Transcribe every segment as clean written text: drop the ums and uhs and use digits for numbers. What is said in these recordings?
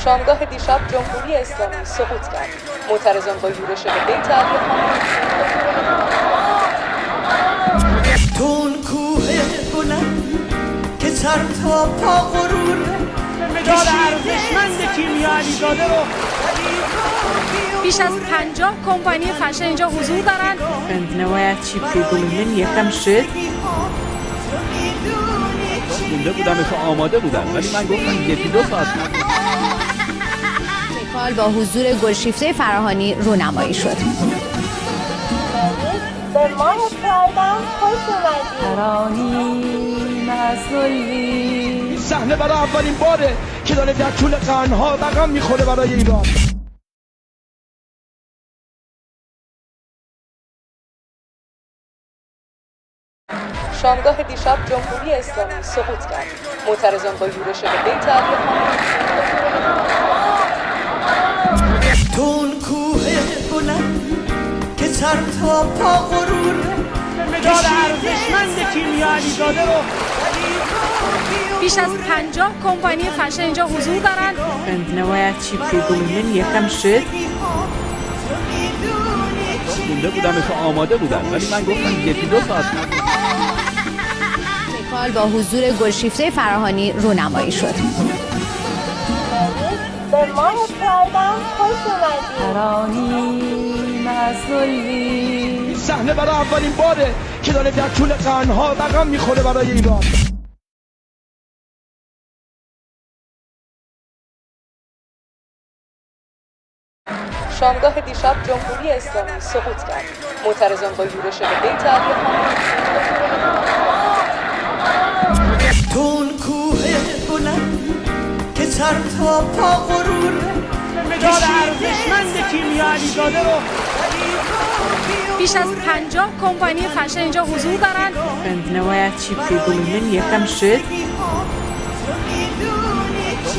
شامگاه دیشب جمهوری اسلامی سقوط کرد. معترضان با یورش به بیت علی خامنه‌ای تون کوه بلند که سر تا پا غروره مدال ارزشمند کیمیا علیزاده رو بیش از 50 کمپانی فشن اینجا حضور دارند. نباید چی پیگومین یکم شد مونده بودمش و آماده بودم، ولی من گفتم 1-2 ساعت نیکال با حضور گلشیفته فراهانی رونمایی شد. به ماه پایدم خوش اومدید. ترانی مسئولی صحنه برای اولین باره که داره در طول قرنها رقم میخوره برای ایران. شامگاه دیشب جمهوری اسلامی سقوط کرد. معترضان با یورش به بیت علی خامنه‌ای تون کوه بلند که سر تا پا غروره مدال ارزشمند کیمیا علیزاده رو بیش از 50 کمپانی فشن اینجا حضور دارند. نباید چی پیگومین یکم شد مونده بودمش و آماده بودم، ولی من گفتم 1-2 ساعت نیکال با حضور گلشیفته فراهانی رونمایی شد. به ماه پایدم خوش اومدید. ترانی مسئولی صحنه برای اولین باره که داره در طول قرنها رقم میخوره برای ایران. شامگاه دیشب جمهوری اسلامی سقوط کرد. معترضان با یورش به بیت علی خامنه‌ای تون کوه بلند که سر تا پا غروره مدال ارزشمند کیمیا علیزاده رو بیش از 50 کمپانی فشن اینجا حضور دارند. نباید چی پیگومین یکم شد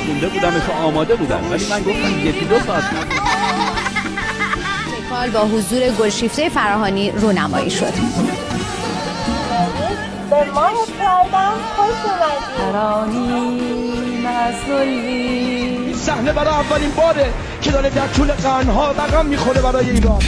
مونده بودمش و آماده بودم، ولی من گفتم 1-2 ساعت نیکال با حضور گلشیفته فراهانی رونمایی شد. به ماه پایدم خوش اومدید. ترانی مسئولی صحنه برای اولین باره که داره در طول قرنها رقم میخوره برای ایران.